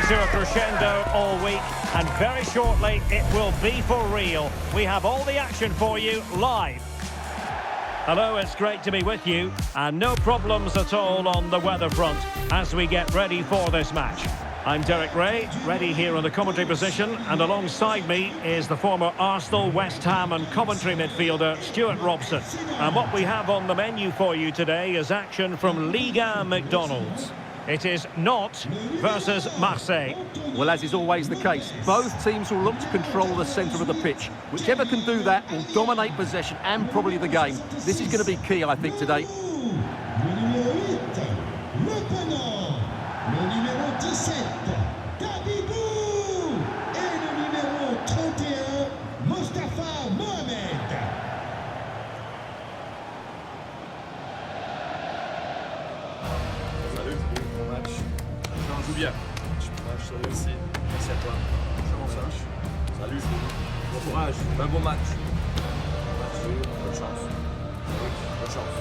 to a crescendo all week, and very shortly it will be for real. We have all the action for you live. Hello, it's great to be with you, and no problems at all on the weather front as we get ready for this match. I'm Derek Ray, ready here on the commentary position, and alongside me is the former Arsenal, West Ham and Coventry midfielder Stuart Robson. And what we have on the menu for you today is action from Liga McDonald's. It is Nantes versus Marseille. Well, as is always the case, both teams will look to control the centre of the pitch. Whichever can do that will dominate possession and probably the game. This is going to be key, I think, today. Bien. Je te remercie. Merci à toi. Comment ça? Salut. Bon courage. Un bon match. Bonne chance. Bonne chance.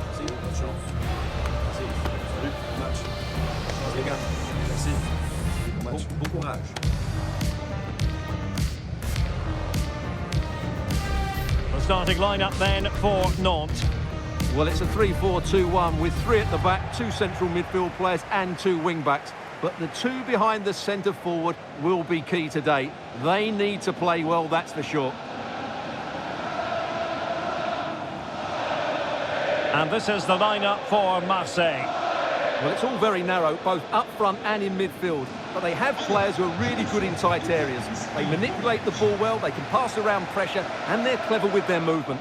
Merci. Bonne chance. Merci. Salut. Bon match. Bonne chance, les gars. Merci. Bon match. Bon courage. The starting lineup then for Nantes. Well, it's a 3-4-2-1 with three at the back, two central midfield players and two wing-backs. But the two behind the centre forward will be key today. They need to play well, that's for sure. And this is the lineup for Marseille. Well, it's all very narrow, both up front and in midfield. But they have players who are really good in tight areas. They manipulate the ball well, they can pass around pressure, and they're clever with their movement.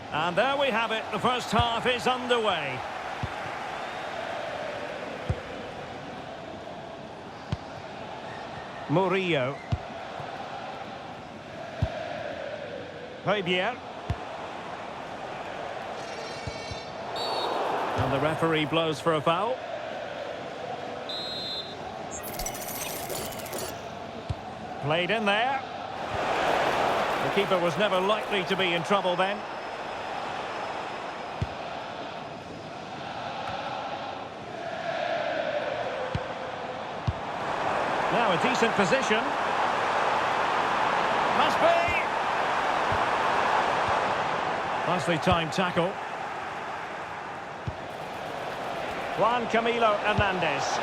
And there we have it, the first half is underway. Murillo. Wheather. And the referee blows for a foul. Played in there. The keeper was never likely to be in trouble then. Now a decent position. Must be. Nicely timed tackle. Juan Camilo Hernandez.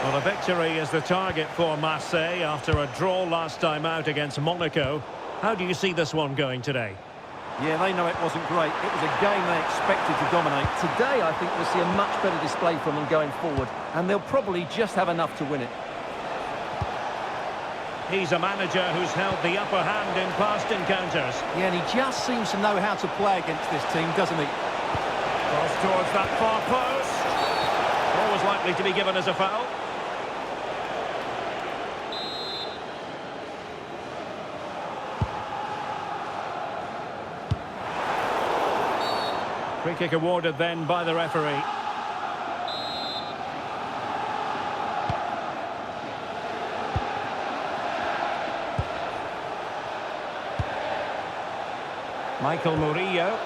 Well, a victory is the target for Marseille after a draw last time out against Monaco. How do you see this one going today? Yeah, they know it wasn't great. It was a game they expected to dominate. Today, I think we'll see a much better display from them going forward, and they'll probably just have enough to win it. He's a manager who's held the upper hand in past encounters. Yeah, and he just seems to know how to play against this team, doesn't he? Cross towards that far post. Always likely to be given as a foul. Free kick awarded then by the referee. Michael Murillo.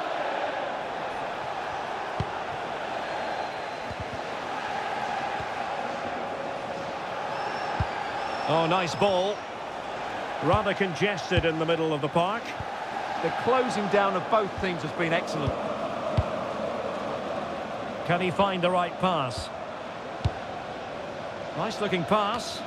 Oh, nice ball. Rather congested in the middle of the park. The closing down of both teams has been excellent. Can he find the right pass? Nice looking pass.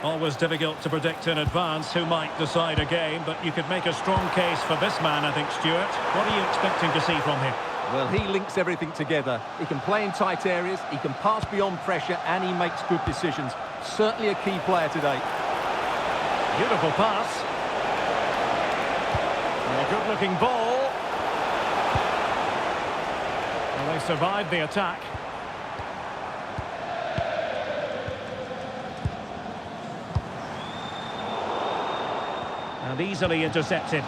Always difficult to predict in advance who might decide a game, but you could make a strong case for this man, I think, Stuart. What are you expecting to see from him? Well, he links everything together. He can play in tight areas, he can pass beyond pressure, and he makes good decisions. Certainly a key player today. Beautiful pass. And a good-looking ball. Well, they survived the attack. And easily intercepted.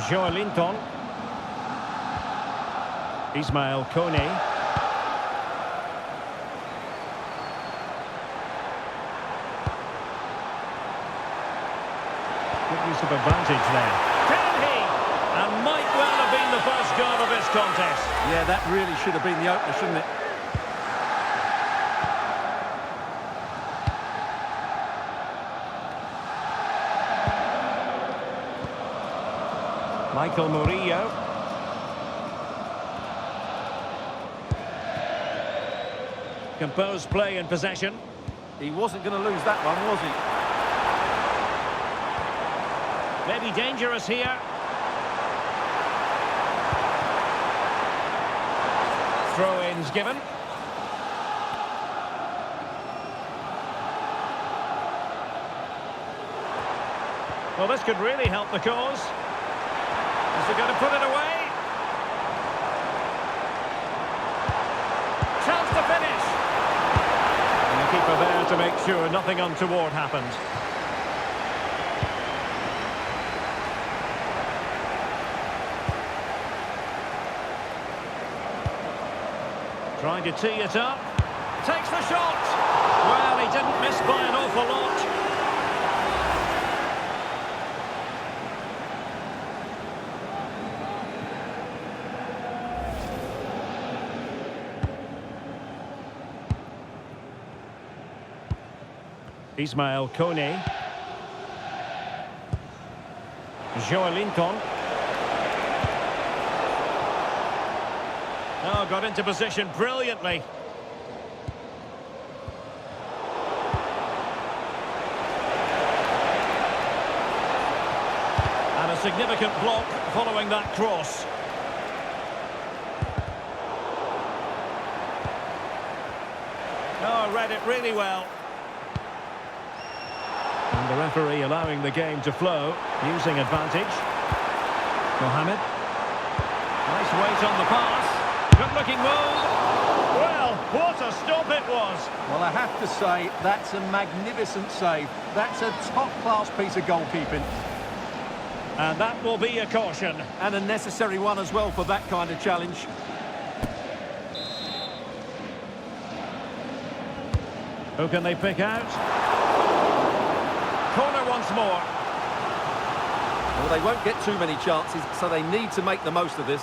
Joelinton. Ismail Kone. Good use of advantage there. Can he? And might well have been the first goal of this contest. Yeah, that really should have been the opener, shouldn't it? Michael Murillo. Composed play in possession. He wasn't going to lose that one, was he? Maybe dangerous here. Throw-ins given. Well, this could really help the cause. Is he going to put it away? Chance to finish. And the keeper there to make sure nothing untoward happened. Trying to tee it up. Takes the shot. Well, he didn't miss by an awful lot. Ismail Kone. Joelinton. Oh, got into position brilliantly. And a significant block following that cross. Oh, read it really well. And the referee allowing the game to flow, using advantage. Mohamed. Nice weight on the pass. Good-looking move. Well, what a stop it was. Well, I have to say, that's a magnificent save. That's a top-class piece of goalkeeping. And that will be a caution. And a necessary one as well for that kind of challenge. Who can they pick out? Corner once more. Well, they won't get too many chances, so they need to make the most of this.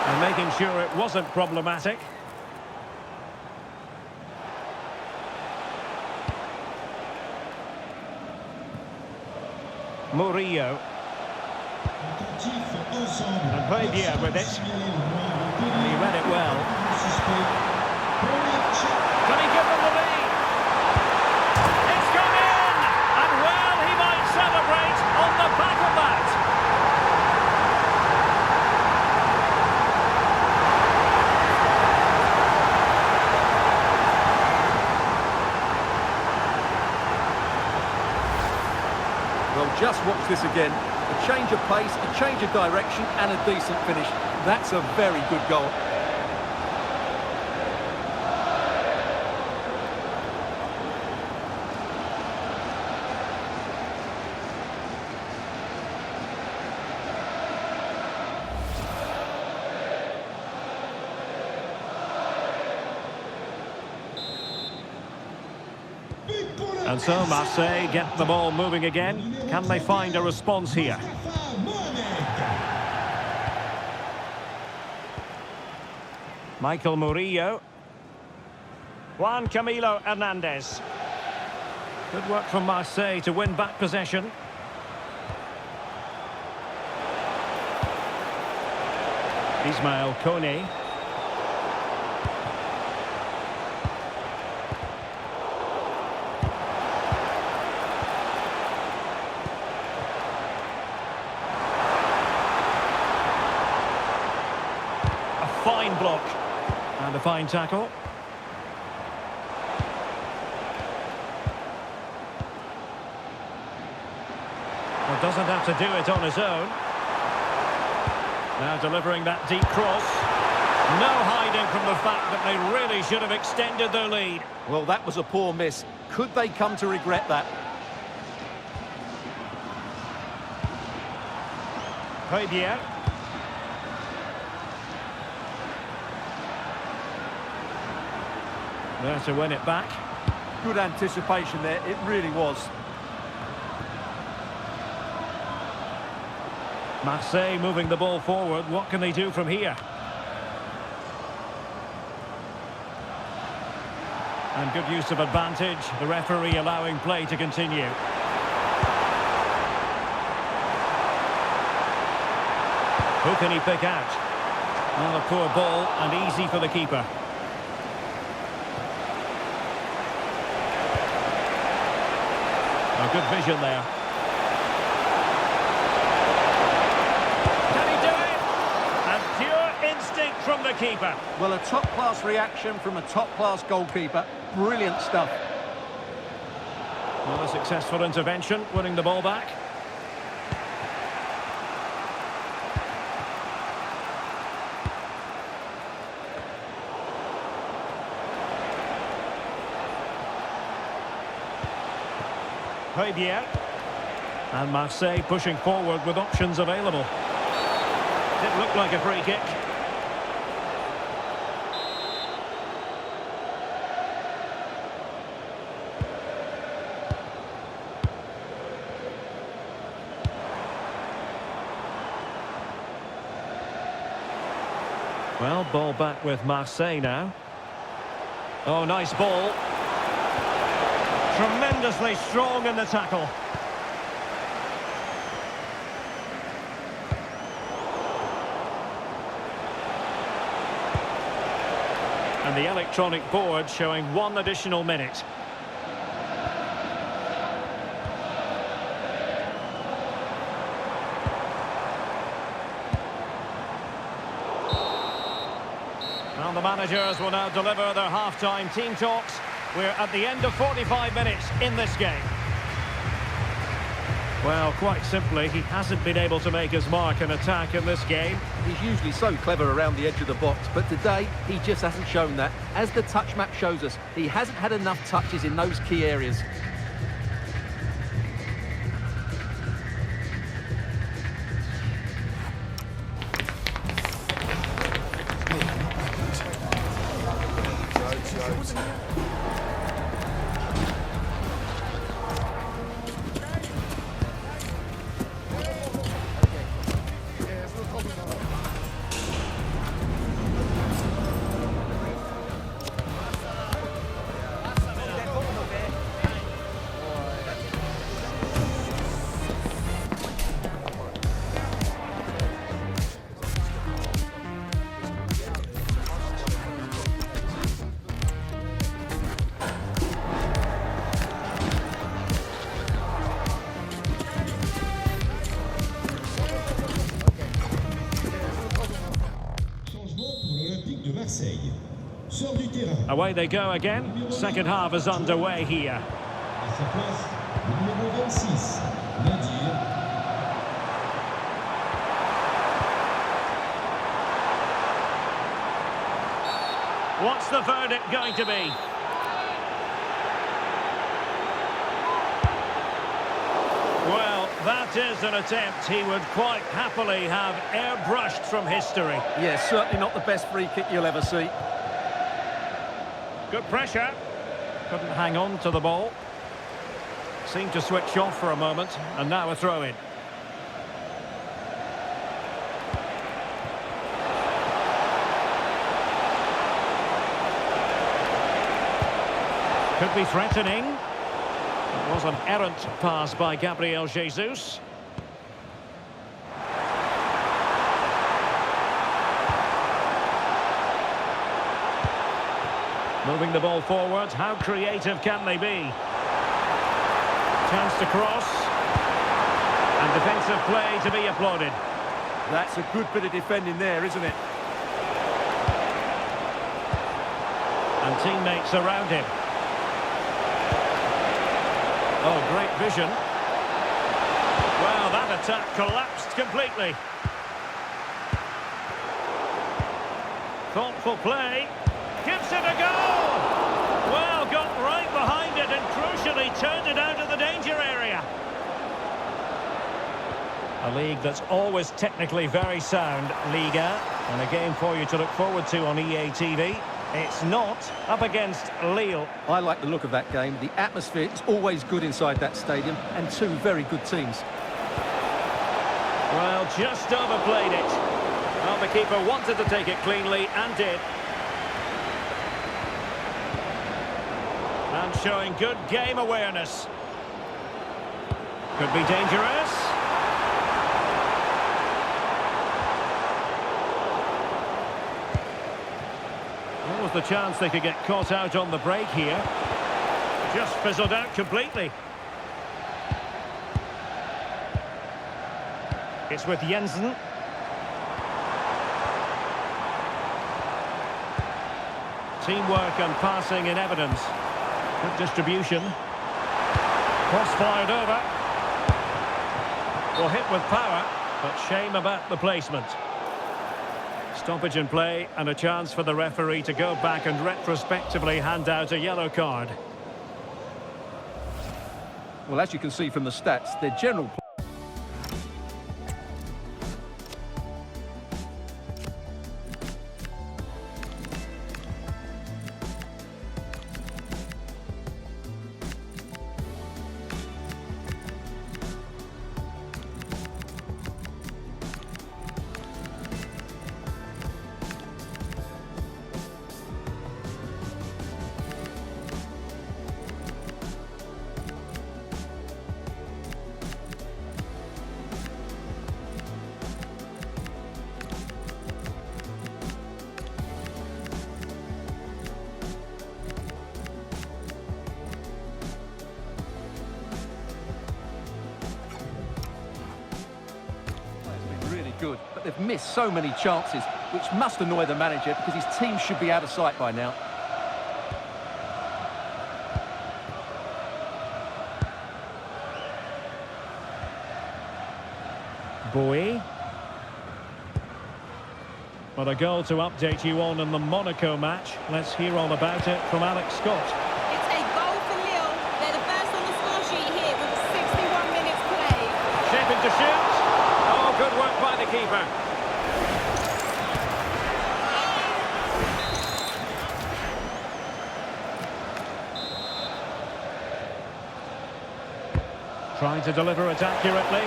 And making sure it wasn't problematic. Murillo. And Wheather with it. And he read it well. Can he give them the lead? It's gone in! And well, he might celebrate on the back of that. Well, just watch this again. A change of pace, a change of direction, and a decent finish. That's a very good goal. And so Marseille get the ball moving again. Can they find a response here? Michael Murillo. Juan Camilo Hernandez. Good work from Marseille to win back possession. Ismail Kone. Fine block. And a fine tackle. Well, doesn't have to do it on his own. Now delivering that deep cross. fact that they really should have extended their lead. Well, that was a poor miss. Could they come to regret that? Wheather. There to win it back. Good anticipation there, it really was. Marseille moving the ball forward. What can they do from here? And good use of advantage. The referee allowing play to continue. Who can he pick out? Well, a poor ball and easy for the keeper. Oh, good vision there. Can he do it? And pure instinct from the keeper. Well, a top-class reaction from a top-class goalkeeper. Brilliant stuff. Well, a successful intervention, winning the ball back. Wheather. And Marseille pushing forward with options available. Did look like a free kick. Well, ball back with Marseille now. Oh, nice ball. Tremendously strong in the tackle. And the electronic board showing 1 additional minute. Well, the managers will now deliver their half-time team talks. We're at the end of 45 minutes in this game. Well, quite simply, he hasn't been able to make his mark and attack in this game. He's usually so clever around the edge of the box, but today he just hasn't shown that. As the touch map shows us, he hasn't had enough touches in those key areas. Marseille. Sort du terrain. Away they go again. Second half is underway here. À sa place, le numéro 26, Nadir. What's the verdict going to be? Well, that is an attempt he would quite happily have airbrushed from history. Yeah, certainly not the best free kick you'll ever see. Good pressure. Couldn't hang on to the ball. Seemed to switch off for a moment, and now a throw-in. Could be threatening. It was an errant pass by Gabriel Jesus. Moving the ball forward. How creative can they be? Chance to cross. And defensive play to be applauded. That's a good bit of defending there, isn't it? And teammates around him. Oh, great vision. Well, that attack collapsed completely. Thoughtful play. Gives it a go! Well, got right behind it and crucially turned it out of the danger area. A league that's always technically very sound, Liga, and a game for you to look forward to on EA TV. It's not up against Lille. I like the look of that game. The atmosphere is always good inside that stadium, and two very good teams. Well, just overplayed it. Well, the keeper wanted to take it cleanly and did. And showing good game awareness. Could be dangerous. What was the chance they could get caught out on the break here? Just fizzled out completely. It's with Jensen. Teamwork and passing in evidence. Good distribution. Cross fired over. Well, hit with power, but shame about the placement. Stoppage in play and a chance for the referee to go back and retrospectively hand out a yellow card. Well, as you can see from the stats, their general... good, but they've missed so many chances, which must annoy the manager because his team should be out of sight by now. Bowie. But a goal to update you on in the Monaco match. Let's hear all about it from Alex Scott. It's a goal for Lille. They're the first on the score sheet here with 61 minutes played. Shaping to shoot. Oh, good work by the keeper. Trying to deliver it accurately.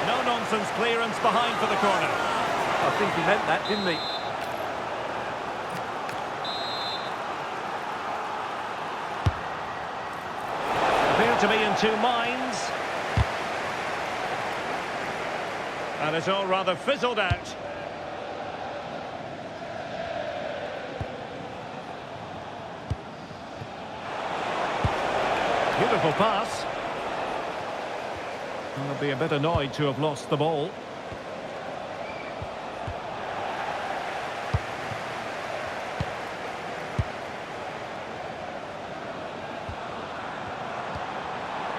No-nonsense clearance behind for the corner. I think he meant that, didn't he? Appear to be in two minds. And it's all rather fizzled out. Beautiful pass. They'll be a bit annoyed to have lost the ball.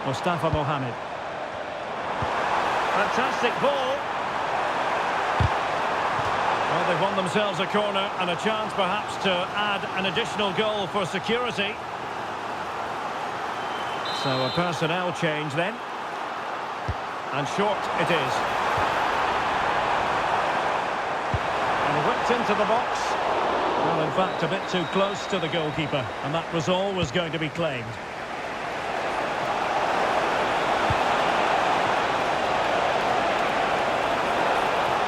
Mustafa Mohamed. Fantastic ball. Well, they've won themselves a corner and a chance perhaps to add an additional goal for security. So a personnel change then. And short it is. And whipped into the box. Well, in fact, a bit too close to the goalkeeper. And that was always going to be claimed.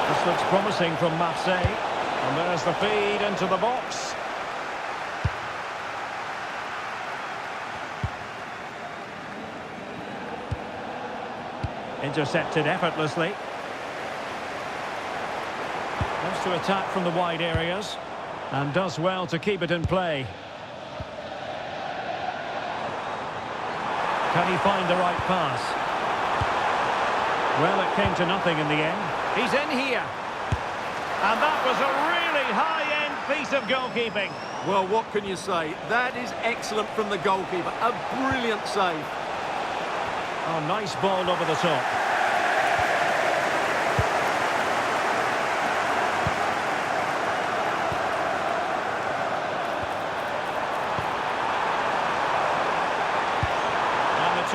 This looks promising from Marseille. And there's the feed into the box. Intercepted effortlessly. Wants to attack from the wide areas. And does well to keep it in play. Can he find the right pass? Well, it came to nothing in the end. He's in here. And that was a really high-end piece of goalkeeping. Well, what can you say? That is excellent from the goalkeeper. A brilliant save. Oh, nice ball over the top.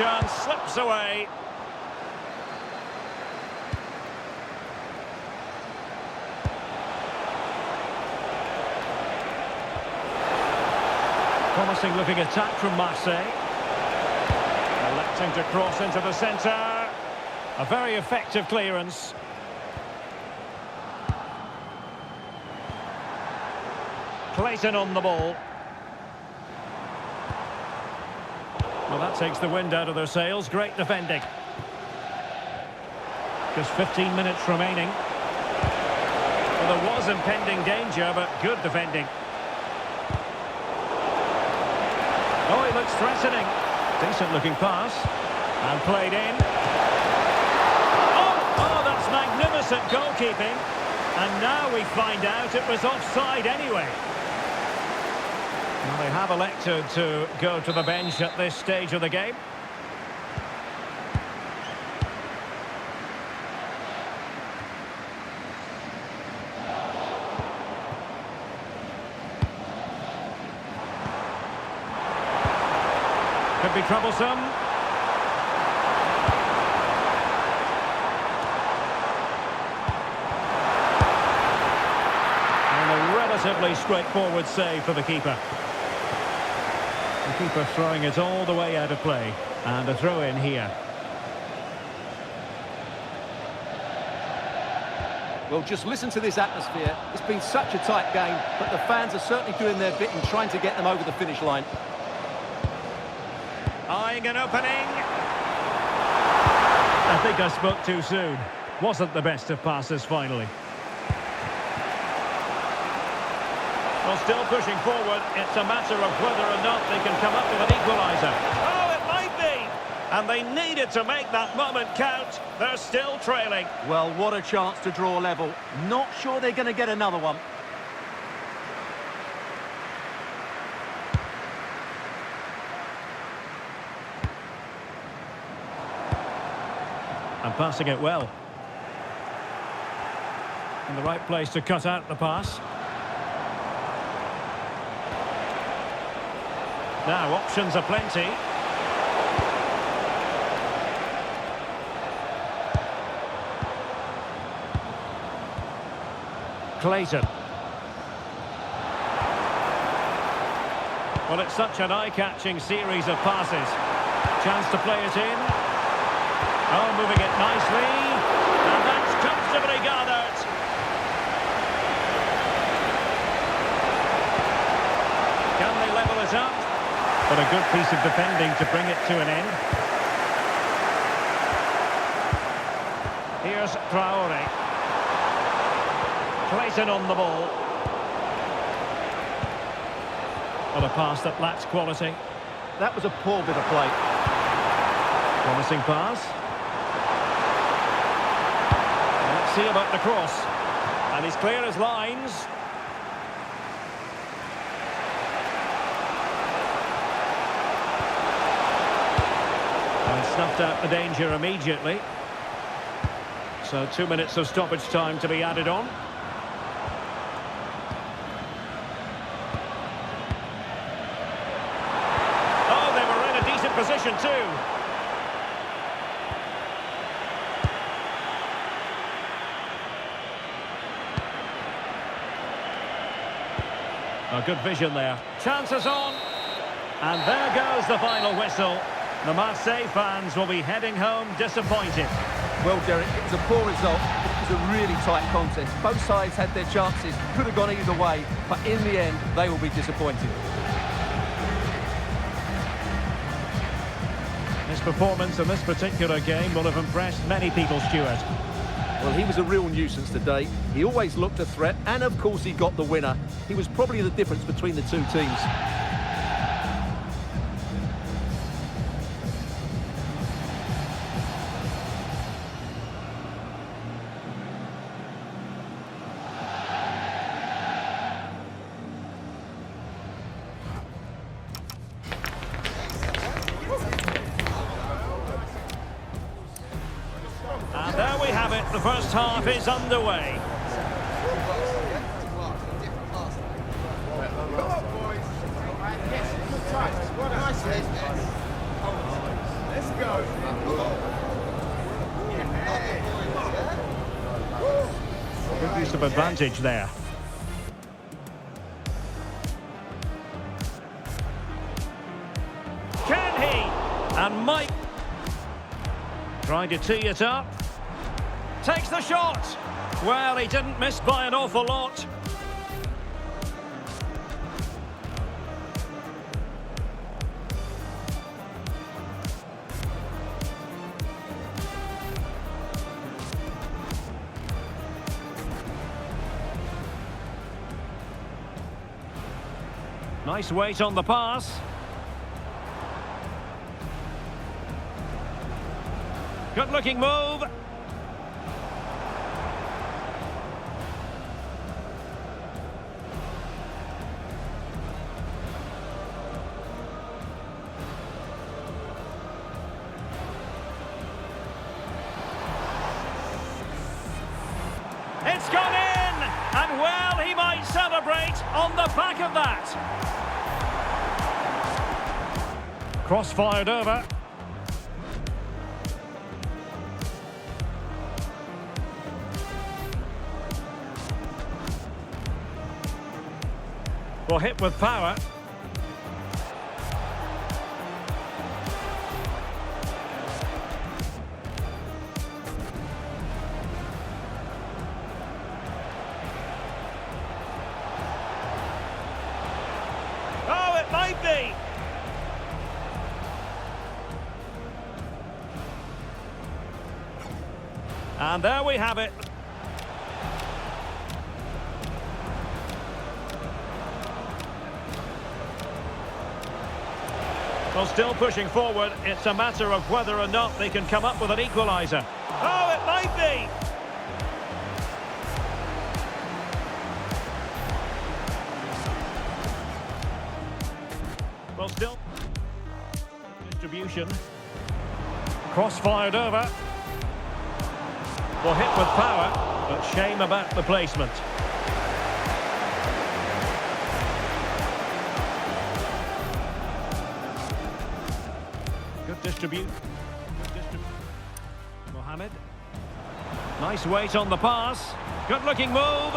possession, slips away. Promising looking attack from Marseille. Electing to cross into the centre. A very effective clearance. Clayton on the ball. Well, that takes the wind out of their sails. Great defending. Just 15 minutes remaining. Well, there was impending danger, but good defending. Oh, he looks threatening. Decent looking pass. And played in. Oh, that's magnificent goalkeeping. And now we find out it was offside anyway. Well, they have elected to go to the bench at this stage of the game. Could be troublesome. And a relatively straightforward save for the keeper. The keeper throwing it all the way out of play. And a throw in here. Well, just listen to this atmosphere. It's been such a tight game, but the fans are certainly doing their bit in trying to get them over the finish line. Eyeing an opening. I think I spoke too soon. Wasn't the best of passes finally. Well, still pushing forward. It's a matter of whether or not they can come up with an equaliser. Oh, it might be! And they needed to make that moment count. They're still trailing. Well, what a chance to draw level. Not sure they're going to get another one. And passing it well. In the right place to cut out the pass. Now, options are plenty. Clayton. Well, it's such an eye-catching series of passes. Chance to play it in. Oh, moving it nicely. And that's comfortably gathered. Can they level it up? But a good piece of defending to bring it to an end. Here's Traore. Clayton on the ball. Well, a pass that lacks quality. That was a poor bit of play. Promising pass. Let's see about the cross. And he's clear as lines. And snuffed out the danger immediately. So 2 minutes of stoppage time to be added on. Oh, they were in a decent position too. A good vision there. Chances on. And there goes the final whistle. The Marseille fans will be heading home disappointed. Well, Derek, it was a poor result. It was a really tight contest. Both sides had their chances, could have gone either way, but in the end, they will be disappointed. His performance in this particular game will have impressed many people, Stuart. Well, he was a real nuisance today. He always looked a threat, and of course he got the winner. He was probably the difference between the two teams. And there we have it. The first half is underway. Let's of advantage there. Can he? And Mike trying to tee it up. Takes the shot. Well, he didn't miss by an awful lot. Nice weight on the pass. Good-looking move. It's gone in! And well, he might celebrate on the back of that. Cross fired over. Well, hit with power. Oh, it might be. And there we have it. Well, still pushing forward. It's a matter of whether or not they can come up with an equaliser. Oh, it might be! Well, still distribution. Cross fired over. Well, hit with power, but shame about the placement. Good distribute. Mohamed. Nice weight on the pass. Good looking move.